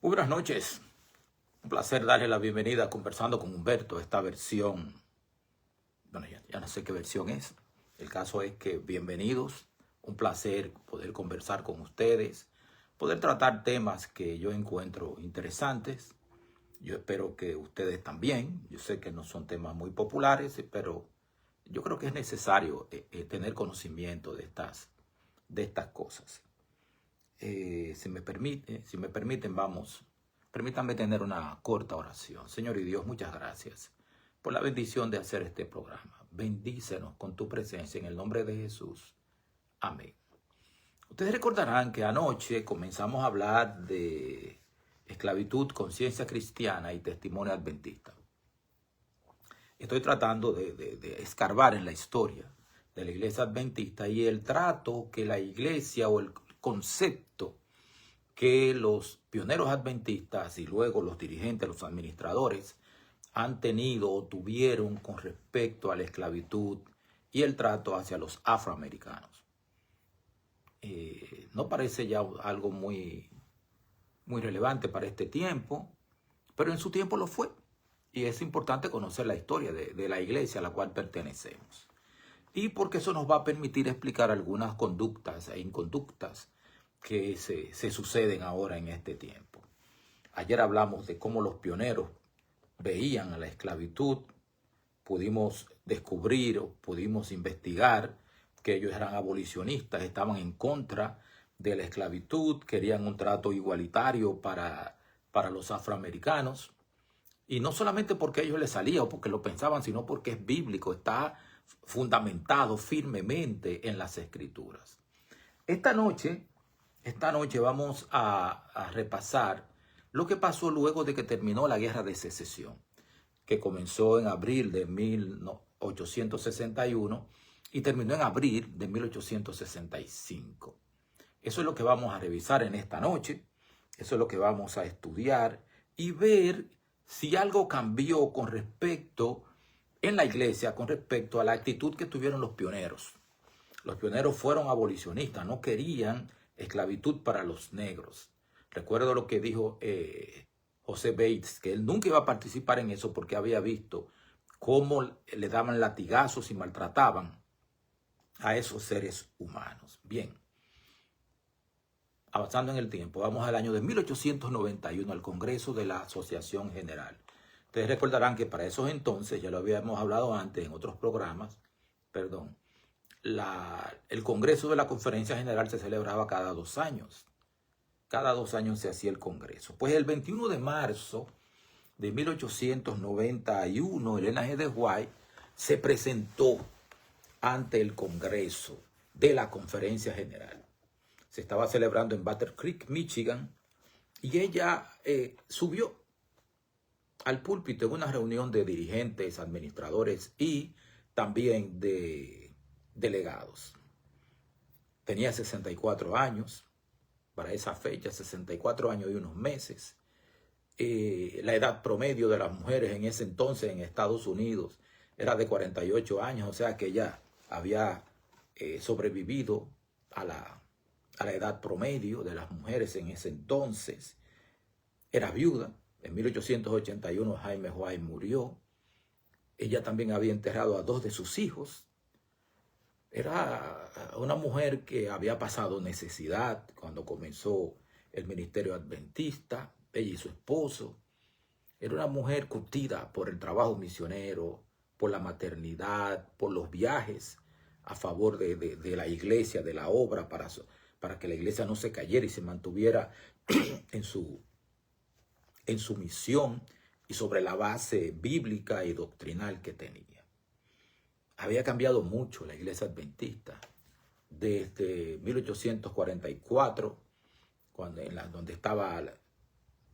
Muy buenas noches. Un placer darle la bienvenida a Conversando con Humberto. Esta versión, bueno, ya no sé qué versión es. El caso es que bienvenidos. Un placer poder conversar con ustedes, poder tratar temas que yo encuentro interesantes. Yo espero que ustedes también. Yo sé que no son temas muy populares, pero yo creo que es necesario tener conocimiento de estas cosas. Si me permiten, permítanme tener una corta oración. Señor y Dios, muchas gracias por la bendición de hacer este programa. Bendícenos con tu presencia en el nombre de Jesús. Amén. Ustedes recordarán que anoche comenzamos a hablar de esclavitud, conciencia cristiana y testimonio adventista. Estoy tratando de escarbar en la historia de la iglesia adventista y el trato que la iglesia o el concepto que los pioneros adventistas y luego los dirigentes, los administradores han tenido o tuvieron con respecto a la esclavitud y el trato hacia los afroamericanos. No parece ya algo muy relevante para este tiempo, pero en su tiempo lo fue. Y es importante conocer la historia de la iglesia a la cual pertenecemos. Y porque eso nos va a permitir explicar algunas conductas e inconductas que se suceden ahora en este tiempo. Ayer hablamos de cómo los pioneros veían a la esclavitud. Pudimos descubrir o pudimos investigar que ellos eran abolicionistas, estaban en contra de la esclavitud, querían un trato igualitario para los afroamericanos. Y no solamente porque a ellos les salía o porque lo pensaban, sino porque es bíblico, está fundamentado firmemente en las Escrituras. Esta noche vamos a repasar lo que pasó luego de que terminó la Guerra de Secesión, que comenzó en abril de 1861 y terminó en abril de 1865. Eso es lo que vamos a revisar en esta noche, eso es lo que vamos a estudiar y ver si algo cambió con respecto en la iglesia, con respecto a la actitud que tuvieron los pioneros. Los pioneros fueron abolicionistas, no querían esclavitud para los negros. Recuerdo lo que dijo José Bates, que él nunca iba a participar en eso porque había visto cómo le daban latigazos y maltrataban a esos seres humanos. Bien, avanzando en el tiempo, vamos al año de 1891, al Congreso de la Asociación General. Ustedes recordarán que para esos entonces, ya lo habíamos hablado antes en otros programas, el Congreso de la Conferencia General se celebraba cada 2 años. Cada 2 años se hacía el Congreso. Pues el 21 de marzo de 1891, Elena G. de White se presentó ante el Congreso de la Conferencia General. Se estaba celebrando en Battle Creek, Michigan, y ella subió al púlpito en una reunión de dirigentes, administradores y también de delegados. Tenía 64 años, para esa fecha, 64 años y unos meses. La edad promedio de las mujeres en ese entonces en Estados Unidos era de 48 años, o sea que ella había sobrevivido a la edad promedio de las mujeres en ese entonces. Era viuda. En 1881 Jaime White murió. Ella también había enterrado a 2 de sus hijos. Era una mujer que había pasado necesidad cuando comenzó el ministerio adventista, ella y su esposo. Era una mujer curtida por el trabajo misionero, por la maternidad, por los viajes a favor de la iglesia, de la obra, para que la iglesia no se cayera y se mantuviera en su misión y sobre la base bíblica y doctrinal que tenía. Había cambiado mucho la iglesia adventista desde 1844, donde estaba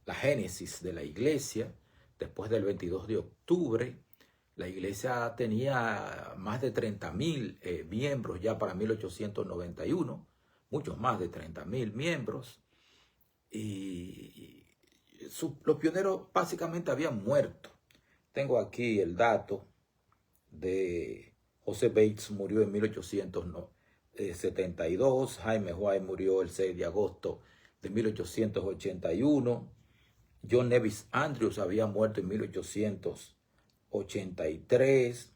la génesis de la iglesia. Después del 22 de octubre, la iglesia tenía más de 30,000 miembros ya para 1891, muchos más de 30,000 miembros. Y los pioneros básicamente habían muerto. Tengo aquí el dato de José Bates, murió en 1872, Jaime White murió el 6 de agosto de 1881, John Nevis Andrews había muerto en 1883.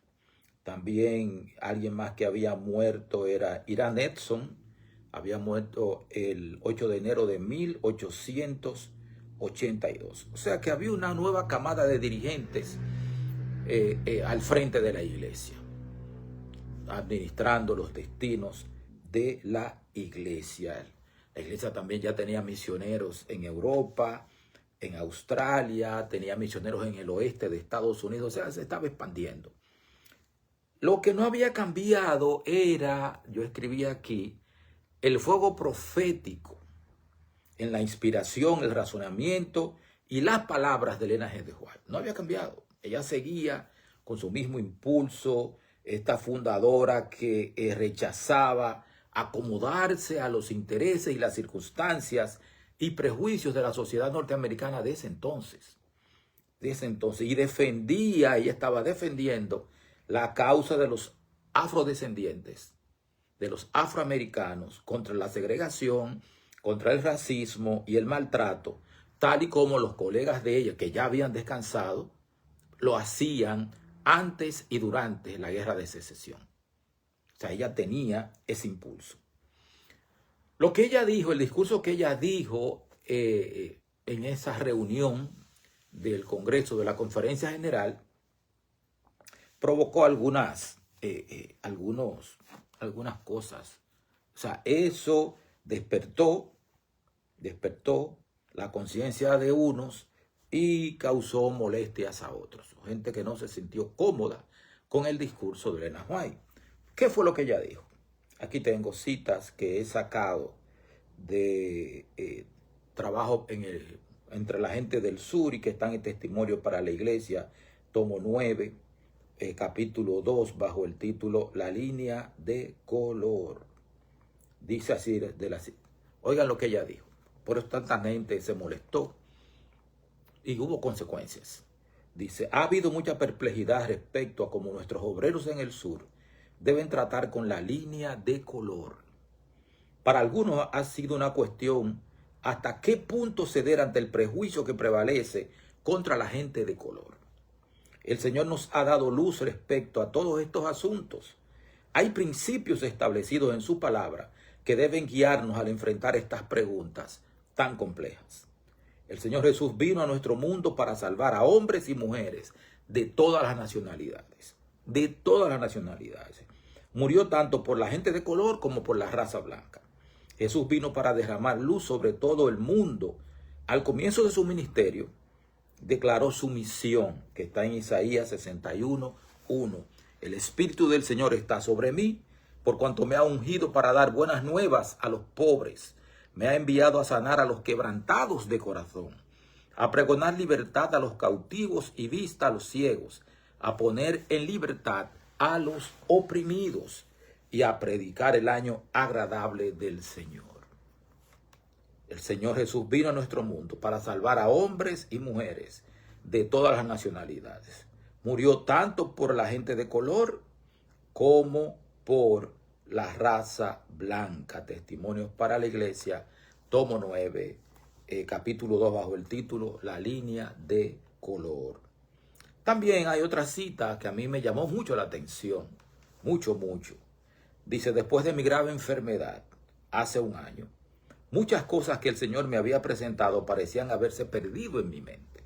También alguien más que había muerto era Irán Edson. Había muerto el 8 de enero de 1882. O sea que había una nueva camada de dirigentes al frente de la iglesia, administrando los destinos de la iglesia. La iglesia también ya tenía misioneros en Europa, en Australia, tenía misioneros en el oeste de Estados Unidos, o sea, se estaba expandiendo. Lo que no había cambiado era, yo escribí aquí, el fuego profético en la inspiración, el razonamiento y las palabras de Elena G. de White. No había cambiado. Ella seguía con su mismo impulso, esta fundadora que rechazaba acomodarse a los intereses y las circunstancias y prejuicios de la sociedad norteamericana de ese entonces. Y defendía, ella estaba defendiendo la causa de los afrodescendientes, de los afroamericanos, contra la segregación, contra el racismo y el maltrato, tal y como los colegas de ella, que ya habían descansado, lo hacían antes y durante la Guerra de Secesión. O sea, ella tenía ese impulso. Lo que ella dijo, el discurso que ella dijo en esa reunión del Congreso, de la Conferencia General, provocó algunas cosas. O sea, eso despertó la conciencia de unos y causó molestias a otros. Gente que no se sintió cómoda con el discurso de Elena White. ¿Qué fue lo que ella dijo? Aquí tengo citas que he sacado de trabajo entre la gente del sur y que están en Testimonio para la Iglesia, tomo 9, capítulo 2, bajo el título La línea de color. Dice así, oigan lo que ella dijo. Por eso tanta gente se molestó y hubo consecuencias. Dice, ha habido mucha perplejidad respecto a cómo nuestros obreros en el sur deben tratar con la línea de color. Para algunos ha sido una cuestión hasta qué punto ceder ante el prejuicio que prevalece contra la gente de color. El Señor nos ha dado luz respecto a todos estos asuntos. Hay principios establecidos en su palabra que deben guiarnos al enfrentar estas preguntas tan complejas. El Señor Jesús vino a nuestro mundo para salvar a hombres y mujeres de todas las nacionalidades. De todas las nacionalidades. Murió tanto por la gente de color como por la raza blanca. Jesús vino para derramar luz sobre todo el mundo. Al comienzo de su ministerio, declaró su misión, que está en Isaías 61:1. El Espíritu del Señor está sobre mí, por cuanto me ha ungido para dar buenas nuevas a los pobres. Me ha enviado a sanar a los quebrantados de corazón, a pregonar libertad a los cautivos y vista a los ciegos, a poner en libertad a los oprimidos y a predicar el año agradable del Señor. El Señor Jesús vino a nuestro mundo para salvar a hombres y mujeres de todas las nacionalidades. Murió tanto por la gente de color como por la raza blanca. Testimonios para la Iglesia, tomo 9, capítulo 2, bajo el título La línea de color. También hay otra cita que a mí me llamó mucho la atención, mucho. Dice, después de mi grave enfermedad, hace un año, muchas cosas que el Señor me había presentado parecían haberse perdido en mi mente,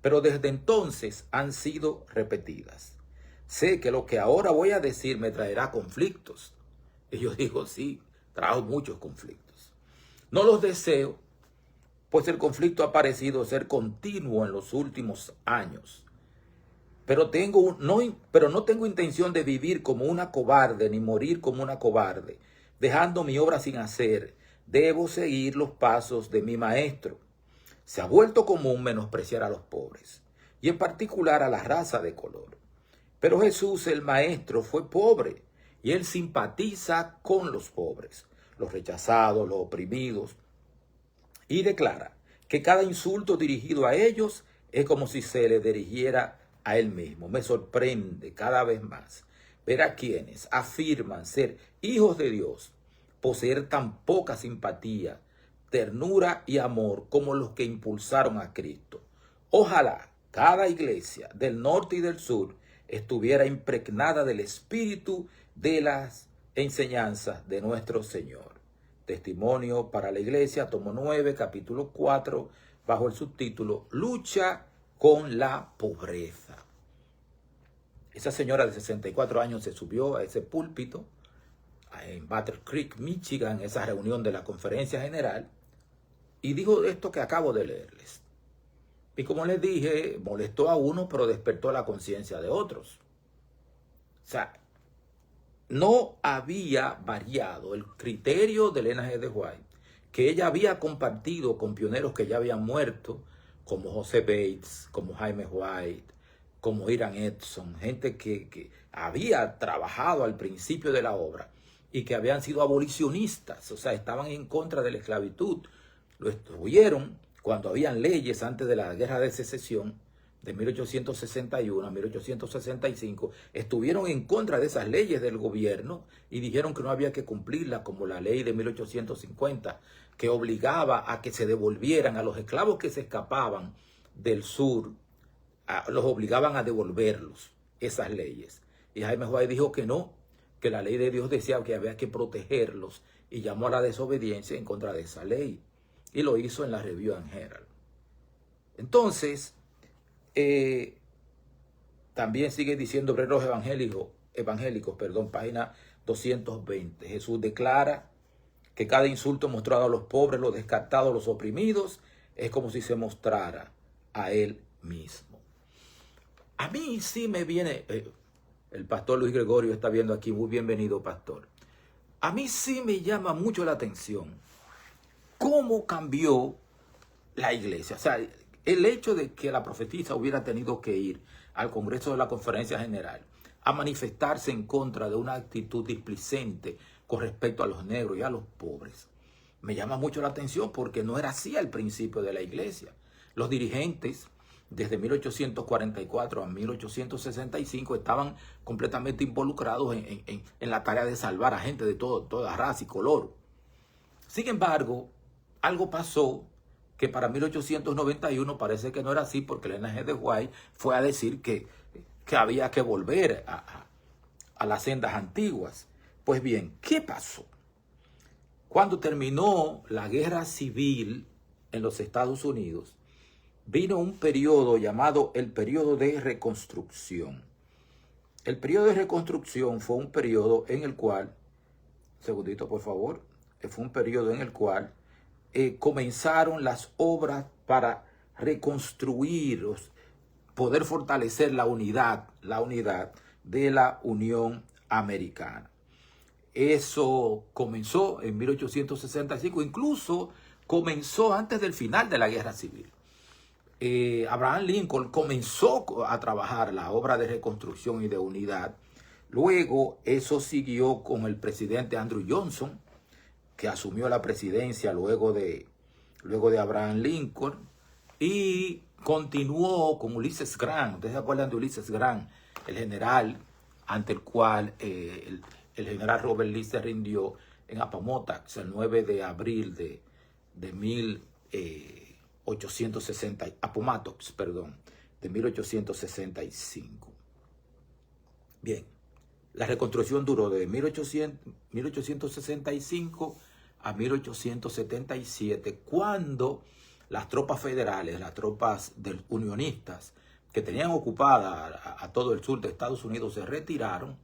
pero desde entonces han sido repetidas. Sé que lo que ahora voy a decir me traerá conflictos. Y yo digo, sí, trajo muchos conflictos. No los deseo, pues el conflicto ha parecido ser continuo en los últimos años. Pero no tengo intención de vivir como una cobarde, ni morir como una cobarde, dejando mi obra sin hacer. Debo seguir los pasos de mi maestro. Se ha vuelto común menospreciar a los pobres, y en particular a la raza de color. Pero Jesús, el maestro, fue pobre, y él simpatiza con los pobres, los rechazados, los oprimidos, y declara que cada insulto dirigido a ellos es como si se le dirigiera a él mismo. Me sorprende cada vez más ver a quienes afirman ser hijos de Dios poseer tan poca simpatía ternura y amor como los que impulsaron a Cristo. Ojalá cada iglesia del norte y del sur estuviera impregnada del espíritu de las enseñanzas de nuestro Señor. Testimonio para la iglesia, tomo 9, capítulo 4, bajo el subtítulo Lucha con la pobreza. Esa señora de 64 años se subió a ese púlpito en Battle Creek, Michigan, esa reunión de la conferencia general, y dijo esto que acabo de leerles. Y como les dije, molestó a uno, pero despertó la conciencia de otros. O sea, no había variado el criterio de Ellen G. White, que ella había compartido con pioneros que ya habían muerto, como José Bates, como Jaime White, como Hiram Edson, gente que había trabajado al principio de la obra y que habían sido abolicionistas, o sea, estaban en contra de la esclavitud. Lo estuvieron cuando habían leyes antes de la Guerra de Secesión de 1861 a 1865, estuvieron en contra de esas leyes del gobierno y dijeron que no había que cumplirlas, como la ley de 1850, que obligaba a que se devolvieran a los esclavos que se escapaban del sur, los obligaban a devolverlos, esas leyes. Y Jaime White dijo que no, que la ley de Dios decía que había que protegerlos y llamó a la desobediencia en contra de esa ley. Y lo hizo en la Review and Herald. Entonces, también sigue diciendo Obreros Evangélicos, página 220. Jesús declara que cada insulto mostrado a los pobres, los descartados, los oprimidos, es como si se mostrara a él mismo. A mí sí me viene, el pastor Luis Gregorio está viendo aquí, muy bienvenido, pastor. A mí sí me llama mucho la atención cómo cambió la iglesia. O sea, el hecho de que la profetisa hubiera tenido que ir al Congreso de la Conferencia General a manifestarse en contra de una actitud displicente con respecto a los negros y a los pobres, me llama mucho la atención porque no era así al principio de la iglesia. Los dirigentes, desde 1844 a 1865, estaban completamente involucrados en la tarea de salvar a gente de toda raza y color. Sin embargo, algo pasó que para 1891 parece que no era así, porque Ellen G. White fue a decir que había que volver a las sendas antiguas. Pues bien, ¿qué pasó? Cuando terminó la guerra civil en los Estados Unidos, vino un periodo llamado el periodo de reconstrucción. El periodo de reconstrucción fue un periodo en el cual, segundito por favor, fue un periodo en el cual comenzaron las obras para reconstruir, poder fortalecer la unidad de la Unión Americana. Eso comenzó en 1865, incluso comenzó antes del final de la Guerra Civil. Abraham Lincoln comenzó a trabajar la obra de reconstrucción y de unidad. Luego eso siguió con el presidente Andrew Johnson, que asumió la presidencia luego de Abraham Lincoln, y continuó con Ulysses Grant. ¿Ustedes se acuerdan de Ulysses Grant? El general ante el cual el general Robert Lee se rindió en Appomattox el 9 de abril de 1865. Bien, la reconstrucción duró de 1865 a 1877, cuando las tropas federales, las tropas unionistas que tenían ocupada a todo el sur de Estados Unidos, se retiraron.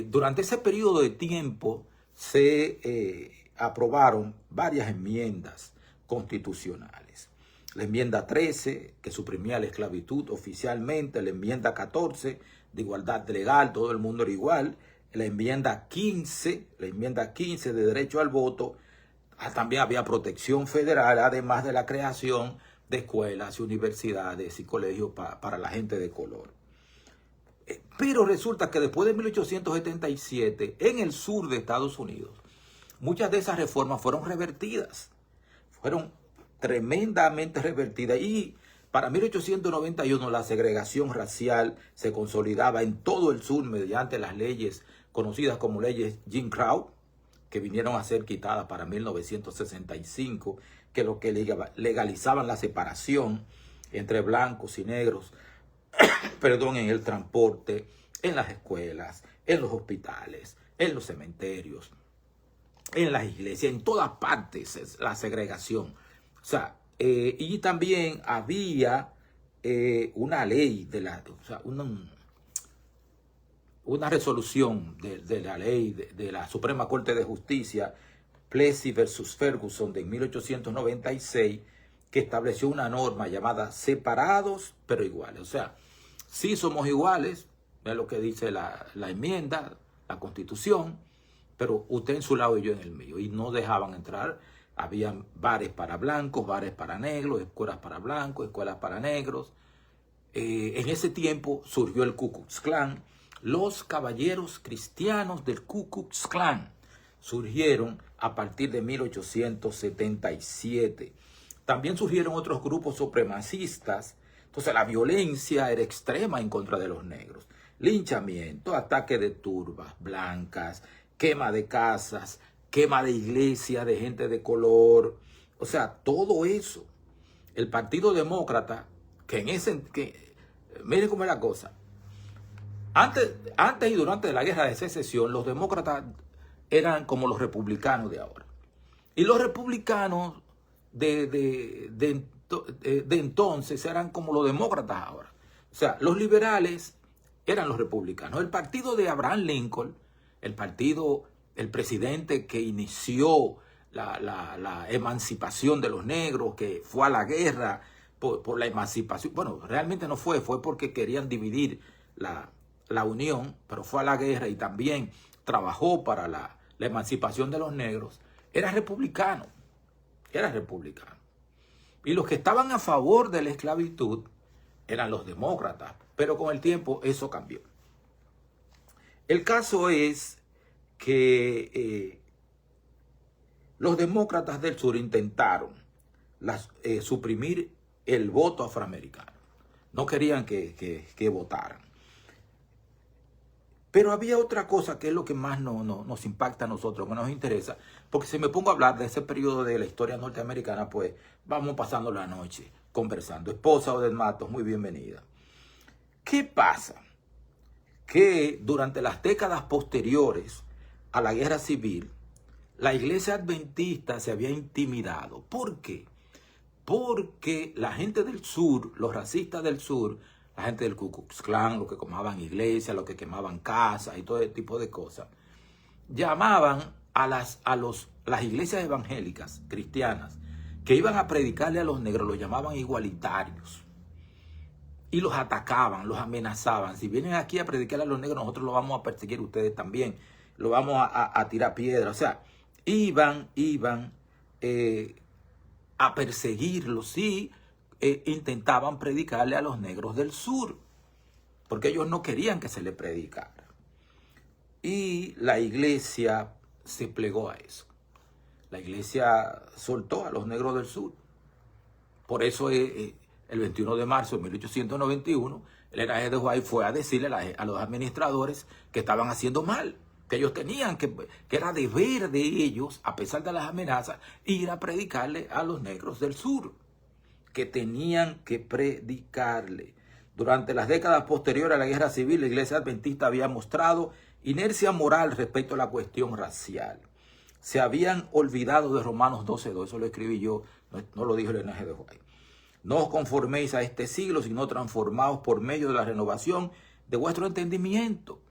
Durante ese periodo de tiempo se aprobaron varias enmiendas constitucionales. La enmienda 13, que suprimía la esclavitud oficialmente; la enmienda 14, de igualdad legal, todo el mundo era igual; la enmienda 15, de derecho al voto. También había protección federal, además de la creación de escuelas, universidades y colegios para la gente de color. Pero resulta que después de 1877, en el sur de Estados Unidos, muchas de esas reformas fueron revertidas. Fueron tremendamente revertidas. Y para 1891 la segregación racial se consolidaba en todo el sur mediante las leyes conocidas como leyes Jim Crow, que vinieron a ser quitadas para 1965, que lo que legalizaban la separación entre blancos y negros, perdón, en el transporte, en las escuelas, en los hospitales, en los cementerios, en las iglesias, en todas partes es la segregación. O sea, y también había una ley de la, o sea, una resolución de la ley de la Suprema Corte de Justicia, Plessy versus Ferguson de 1896, que estableció una norma llamada separados pero iguales. O sea, sí somos iguales, es lo que dice la enmienda, la Constitución, pero usted en su lado y yo en el mío. Y no dejaban entrar. Habían bares para blancos, bares para negros, escuelas para blancos, escuelas para negros. En ese tiempo surgió el Ku Klux Klan. Los caballeros cristianos del Ku Klux Klan surgieron a partir de 1877. También surgieron otros grupos supremacistas. Entonces la violencia era extrema en contra de los negros. Linchamiento, ataque de turbas blancas, quema de casas, quema de iglesias de gente de color. O sea, todo eso. El Partido Demócrata, miren cómo es la cosa. Antes y durante la guerra de secesión, los demócratas eran como los republicanos de ahora. Y los republicanos de entonces eran como los demócratas ahora. O sea, los liberales eran los republicanos. El partido de Abraham Lincoln, el presidente que inició la emancipación de los negros, que fue a la guerra por la emancipación. Bueno, realmente no fue porque querían dividir la unión, pero fue a la guerra y también trabajó para la emancipación de los negros. Era republicano. Y los que estaban a favor de la esclavitud eran los demócratas, pero con el tiempo eso cambió. El caso es que los demócratas del sur intentaron suprimir el voto afroamericano. No querían que votaran. Pero había otra cosa que es lo que más nos impacta a nosotros, que nos interesa. Porque si me pongo a hablar de ese periodo de la historia norteamericana, pues vamos pasando la noche conversando. Esposa Odette Matos, muy bienvenida. ¿Qué pasa? Que durante las décadas posteriores a la guerra civil, la iglesia adventista se había intimidado. ¿Por qué? Porque la gente del sur, los racistas del sur, la gente del Ku Klux Klan, los que quemaban iglesias, los que quemaban casas y todo ese tipo de cosas, llamaban a las iglesias evangélicas cristianas que iban a predicarle a los negros, los llamaban igualitarios. Y los atacaban, los amenazaban. Si vienen aquí a predicarle a los negros, nosotros los vamos a perseguir ustedes también. Los vamos a tirar piedras. O sea, iban a perseguirlos y intentaban predicarle a los negros del sur. Porque ellos no querían que se le predicara. Y la iglesia se plegó a eso. La iglesia soltó a los negros del sur. Por eso el 21 de marzo de 1891, el Elijah de White fue a decirle a los administradores que estaban haciendo mal, que ellos tenían que era deber de ellos, a pesar de las amenazas, ir a predicarle a los negros del sur, que tenían que predicarle. Durante las décadas posteriores a la guerra civil, la iglesia adventista había mostrado inercia moral respecto a la cuestión racial. Se habían olvidado de Romanos 12:2, eso lo escribí yo, no lo dijo el Elijah de White. No os conforméis a este siglo, sino transformaos por medio de la renovación de vuestro entendimiento.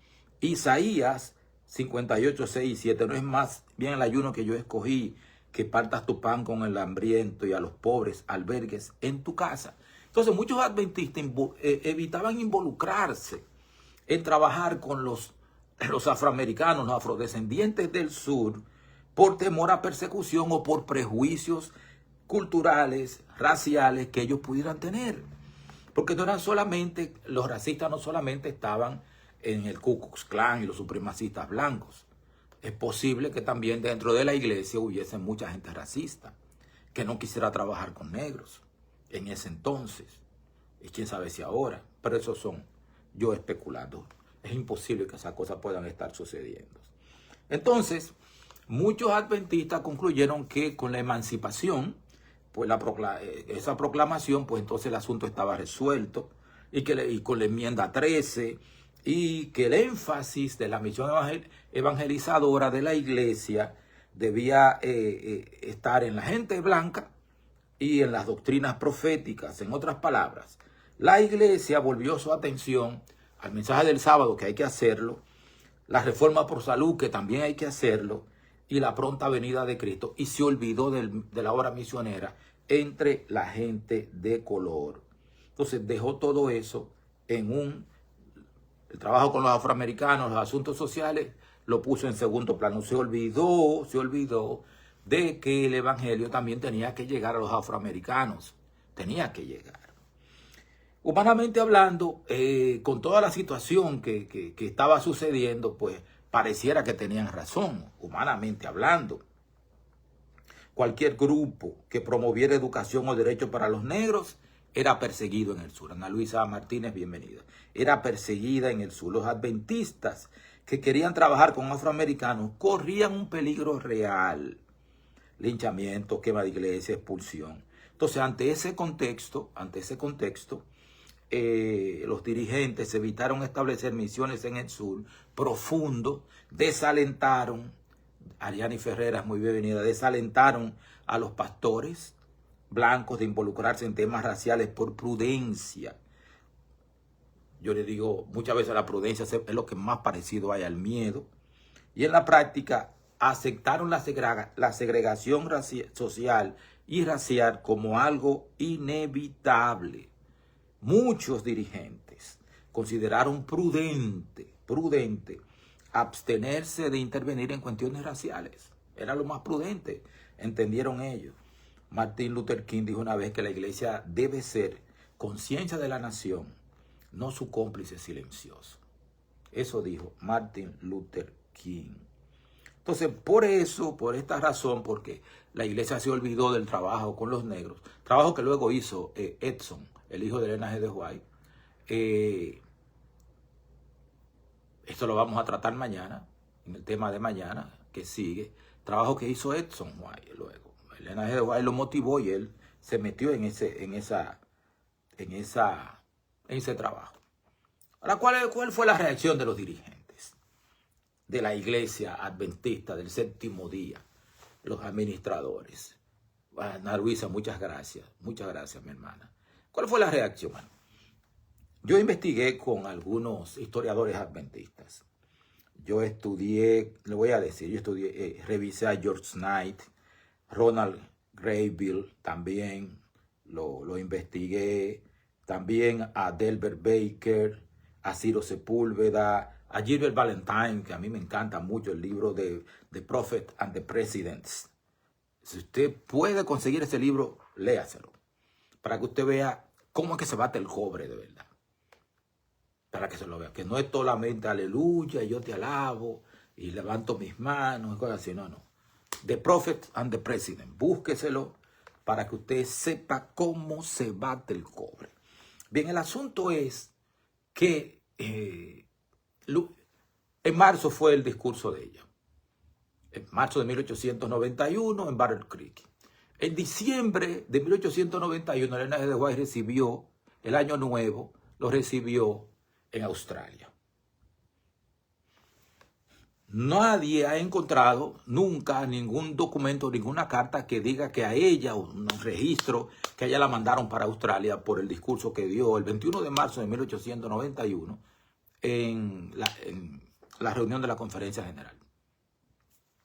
Isaías 58, 6 y 7. No es más bien el ayuno que yo escogí, que partas tu pan con el hambriento y a los pobres albergues en tu casa. Entonces muchos adventistas evitaban involucrarse en trabajar con los afroamericanos, los afrodescendientes del sur, por temor a persecución o por prejuicios culturales, raciales que ellos pudieran tener. Porque no eran solamente, los racistas no solamente estaban en el Ku Klux Klan y los supremacistas blancos. Es posible que también dentro de la iglesia hubiese mucha gente racista que no quisiera trabajar con negros en ese entonces. Y quién sabe si ahora, pero eso son yo especulando. Es imposible que esas cosas puedan estar sucediendo. Entonces, muchos adventistas concluyeron que con la emancipación, pues esa proclamación, pues entonces el asunto estaba resuelto, y con la enmienda 13, y que el énfasis de la misión evangelizadora de la iglesia debía estar en la gente blanca y en las doctrinas proféticas. En otras palabras, la iglesia volvió su atención al mensaje del sábado, que hay que hacerlo, la reforma por salud, que también hay que hacerlo, y la pronta venida de Cristo, y se olvidó de la obra misionera entre la gente de color. Entonces dejó todo eso en el trabajo con los afroamericanos, los asuntos sociales, lo puso en segundo plano. Se olvidó de que el evangelio también tenía que llegar a los afroamericanos. Tenía que llegar. Humanamente hablando, con toda la situación que estaba sucediendo, pues pareciera que tenían razón, humanamente hablando. Cualquier grupo que promoviera educación o derechos para los negros era perseguido en el sur. Ana Luisa Martínez, bienvenida. Era perseguida en el sur. Los adventistas que querían trabajar con afroamericanos corrían un peligro real. Linchamiento, quema de iglesia, expulsión. Entonces, ante ese contexto, los dirigentes evitaron establecer misiones en el sur profundo, desalentaron, Ariani Ferreras, muy bienvenida, desalentaron a los pastores blancos de involucrarse en temas raciales por prudencia. Yo le digo, muchas veces la prudencia es lo que más parecido hay al miedo. Y en la práctica aceptaron la segregación social y racial como algo inevitable. Muchos dirigentes consideraron prudente abstenerse de intervenir en cuestiones raciales. Era lo más prudente, entendieron ellos. Martin Luther King dijo una vez que la iglesia debe ser conciencia de la nación, no su cómplice silencioso. Eso dijo Martin Luther King. Entonces, por esta razón, porque la iglesia se olvidó del trabajo con los negros, trabajo que luego hizo Edson, el hijo de Elena G. de White. Esto lo vamos a tratar mañana, en el tema de mañana, que sigue. Trabajo que hizo Edson White luego. Elena G. de White lo motivó y él se metió en ese trabajo. Ahora, ¿cuál fue la reacción de los dirigentes de la iglesia adventista del séptimo día? Los administradores. Ana Luisa, muchas gracias, mi hermana. ¿Cuál fue la reacción? Bueno, yo investigué con algunos historiadores adventistas. Yo estudié, revisé a George Knight, Ronald Graybill, también lo investigué, también a Delbert Baker, a Ciro Sepúlveda, a Gilbert Valentine, que a mí me encanta mucho el libro de The Prophet and the Presidents. Si usted puede conseguir ese libro, léaselo, para que usted vea cómo es que se bate el cobre de verdad. Para que se lo vea, que no es solamente aleluya, yo te alabo y levanto mis manos y cosas así, no. The Prophet and the President, búsqueselo para que usted sepa cómo se bate el cobre. Bien, el asunto es que en marzo fue el discurso de ella. En marzo de 1891 en Battle Creek. En diciembre de 1891, Elena G. de White recibió el Año Nuevo, lo recibió en Australia. Nadie ha encontrado nunca ningún documento, ninguna carta que diga que a ella, un registro, que a ella la mandaron para Australia por el discurso que dio el 21 de marzo de 1891 en la reunión de la Conferencia General,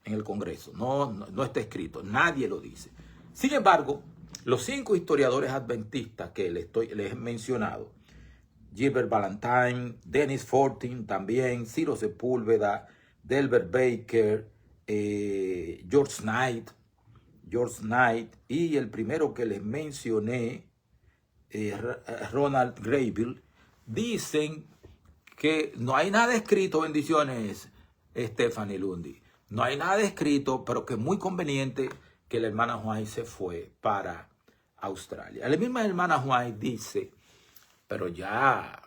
en el Congreso. No está escrito, nadie lo dice. Sin embargo, los 5 historiadores adventistas que les he mencionado, Gilbert Valentine, Dennis Fortin también, Ciro Sepúlveda, Delbert Baker, George Knight, y el primero que les mencioné, Ronald Graybill, dicen que no hay nada escrito, bendiciones, Stephanie Lundy, no hay nada escrito, pero que es muy conveniente que la hermana White se fue para Australia. La misma hermana White dice, pero ya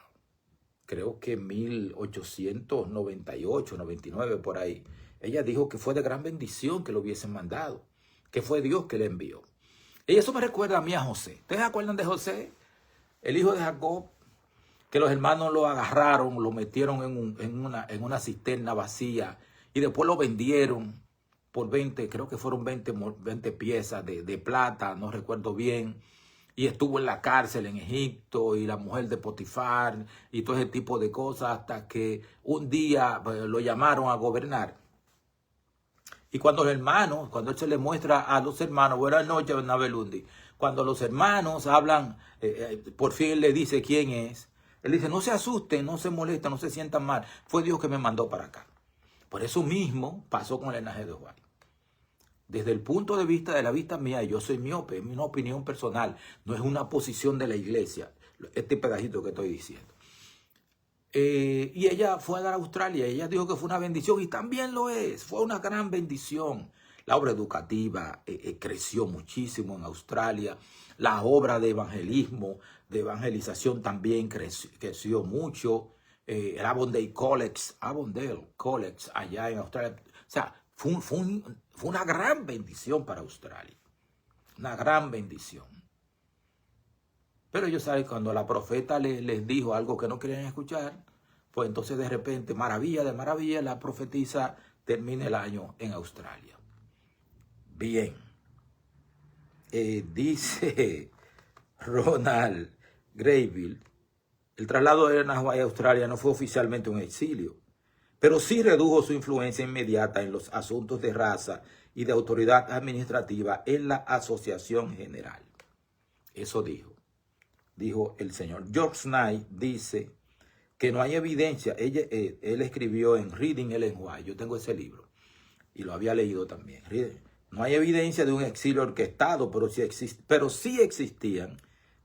creo que 1898, 99 por ahí, ella dijo que fue de gran bendición que lo hubiesen mandado, que fue Dios que le envió. Y eso me recuerda a mí a José. ¿Ustedes se acuerdan de José? El hijo de Jacob, que los hermanos lo agarraron, lo metieron en una cisterna vacía y después lo vendieron por 20, creo que fueron 20 piezas de plata, no recuerdo bien. Y estuvo en la cárcel en Egipto y la mujer de Potifar y todo ese tipo de cosas hasta que un día lo llamaron a gobernar. Y cuando los hermanos, cuando él se le muestra a los hermanos, buenas noches, Bernabé Lundi, cuando los hermanos hablan, por fin él le dice quién es, él dice, no se asusten, no se molesten, no se sientan mal, fue Dios que me mandó para acá. Por eso mismo pasó con el linaje de Juan. Desde el punto de vista de la vista mía, yo soy miope, es una opinión personal, no es una posición de la iglesia, este pedacito que estoy diciendo. Y ella fue a dar a Australia, ella dijo que fue una bendición y también lo es, fue una gran bendición. La obra educativa creció muchísimo en Australia, la obra de evangelismo, de evangelización también creció mucho. El Avondale College allá en Australia, o sea, fue una gran bendición para Australia, una gran bendición. Pero ellos saben, cuando la profeta les dijo algo que no querían escuchar, pues entonces de repente, maravilla de maravilla, la profetisa termina el año en Australia. Bien. Dice Ronald Grayville, el traslado de Ellen White a Australia no fue oficialmente un exilio, pero sí redujo su influencia inmediata en los asuntos de raza y de autoridad administrativa en la Asociación General. Eso dijo el señor. George Knight dice que no hay evidencia. Él escribió en Reading Ellen White, yo tengo ese libro y lo había leído también. No hay evidencia de un exilio orquestado, pero sí existían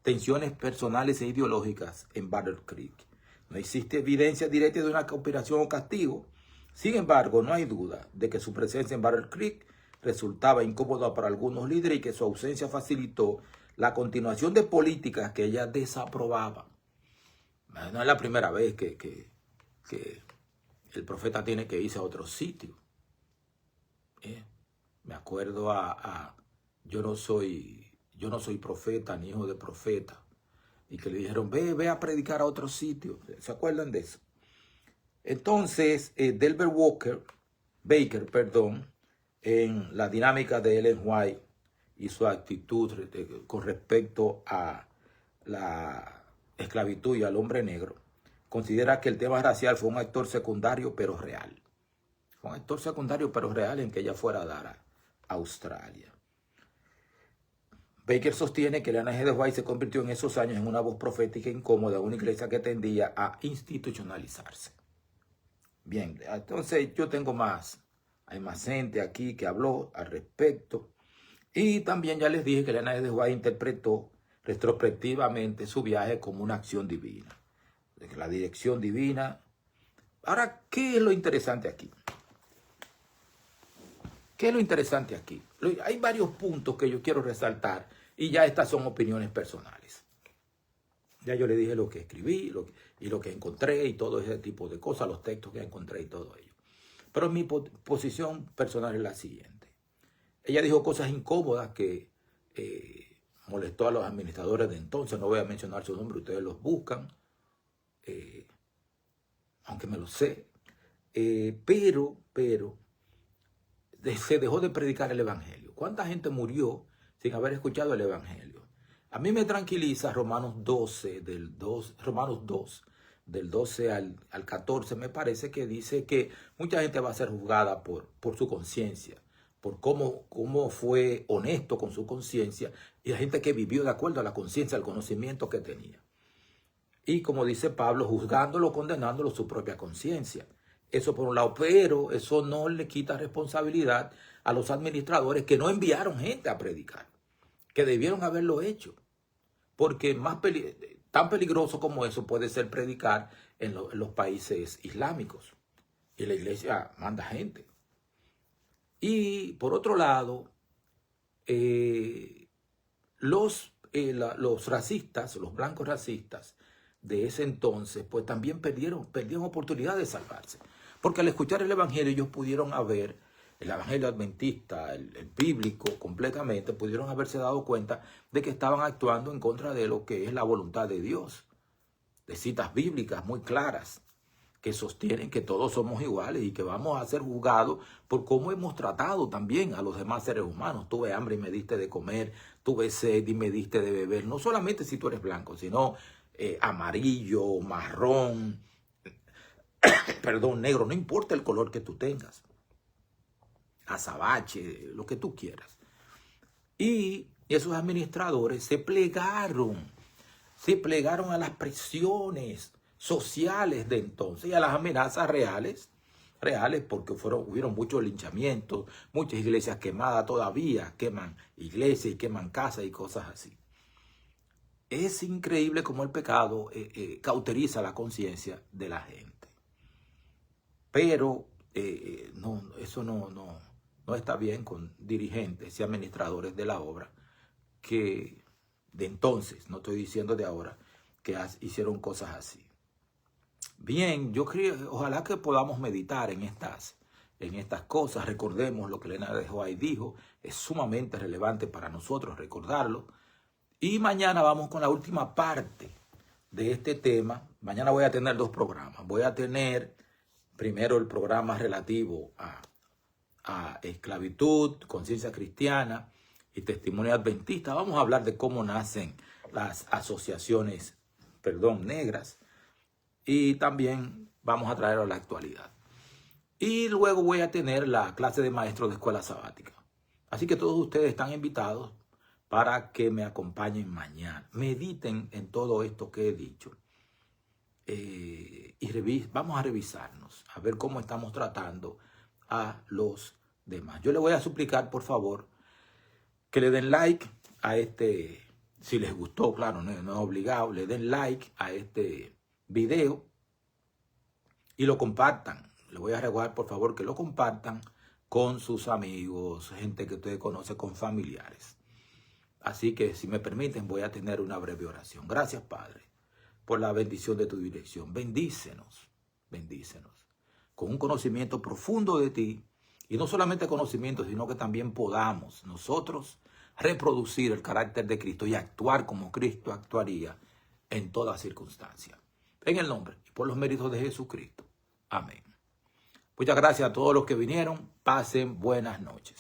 tensiones personales e ideológicas en Battle Creek. No existe evidencia directa de una conspiración o castigo. Sin embargo, no hay duda de que su presencia en Battle Creek resultaba incómoda para algunos líderes y que su ausencia facilitó la continuación de políticas que ella desaprobaba. No es la primera vez que el profeta tiene que irse a otro sitio. Me acuerdo yo no soy profeta ni hijo de profeta. Y que le dijeron, ve a predicar a otro sitio. ¿Se acuerdan de eso? Entonces, Delbert Baker, en la dinámica de Ellen White y su actitud con respecto a la esclavitud y al hombre negro, considera que el tema racial fue un actor secundario pero real. Fue un actor secundario pero real en que ella fuera a dar a Australia. Baker sostiene que Ellen G. White se convirtió en esos años en una voz profética incómoda, una iglesia que tendía a institucionalizarse. Bien, entonces yo hay más gente aquí que habló al respecto. Y también ya les dije que Ellen G. White interpretó retrospectivamente su viaje como una acción divina. La dirección divina. Ahora, ¿qué es lo interesante aquí? ¿Qué es lo interesante aquí? Hay varios puntos que yo quiero resaltar y ya estas son opiniones personales. Ya yo le dije lo que escribí y lo que encontré y todo ese tipo de cosas, los textos que encontré y todo ello. Pero mi posición personal es la siguiente. Ella dijo cosas incómodas que molestó a los administradores de entonces. No voy a mencionar su nombre, ustedes los buscan, aunque me lo sé. Pero se dejó de predicar el evangelio. ¿Cuánta gente murió sin haber escuchado el evangelio? A mí me tranquiliza Romanos 2, del 12 al 14, me parece que dice que mucha gente va a ser juzgada por su conciencia, por cómo fue honesto con su conciencia y la gente que vivió de acuerdo a la conciencia, al conocimiento que tenía. Y como dice Pablo, juzgándolo, condenándolo su propia conciencia. Eso por un lado, pero eso no le quita responsabilidad a los administradores que no enviaron gente a predicar, que debieron haberlo hecho. Porque tan peligroso como eso puede ser predicar en los países islámicos. Y la iglesia manda gente. Y por otro lado, los racistas, los blancos racistas de ese entonces, pues también perdieron oportunidad de salvarse. Porque al escuchar el Evangelio ellos pudieron haber, el Evangelio adventista, el bíblico completamente, pudieron haberse dado cuenta de que estaban actuando en contra de lo que es la voluntad de Dios. De citas bíblicas muy claras que sostienen que todos somos iguales y que vamos a ser juzgados por cómo hemos tratado también a los demás seres humanos. Tuve hambre y me diste de comer, tuve sed y me diste de beber. No solamente si tú eres blanco, sino amarillo, marrón, perdón, negro, no importa el color que tú tengas. Azabache, lo que tú quieras. Y esos administradores se plegaron a las presiones sociales de entonces y a las amenazas reales porque hubieron muchos linchamientos, muchas iglesias quemadas todavía, queman iglesias y queman casas y cosas así. Es increíble cómo el pecado cauteriza la conciencia de la gente. Pero eso no está bien con dirigentes y administradores de la obra que de entonces, no estoy diciendo de ahora, que hicieron cosas así. Bien, yo creo, ojalá que podamos meditar en estas cosas. Recordemos lo que Elena de White dijo, es sumamente relevante para nosotros recordarlo. Y mañana vamos con la última parte de este tema. Mañana voy a tener 2 programas. Voy a tener primero el programa relativo a esclavitud, conciencia cristiana y testimonio adventista. Vamos a hablar de cómo nacen las asociaciones, negras. Y también vamos a traerlo a la actualidad. Y luego voy a tener la clase de maestros de escuela sabática. Así que todos ustedes están invitados para que me acompañen mañana. Mediten en todo esto que he dicho. Y vamos a revisarnos, a ver cómo estamos tratando a los demás. Yo le voy a suplicar, por favor, que le den like a este, si les gustó, claro, no es obligado, le den like a este video y lo compartan. Le voy a rogar, por favor, que lo compartan con sus amigos, gente que usted conoce, con familiares. Así que, si me permiten, voy a tener una breve oración. Gracias, Padre, por la bendición de tu dirección. Bendícenos, con un conocimiento profundo de ti, y no solamente conocimiento, sino que también podamos nosotros reproducir el carácter de Cristo y actuar como Cristo actuaría en toda circunstancia. En el nombre y por los méritos de Jesucristo. Amén. Muchas gracias a todos los que vinieron. Pasen buenas noches.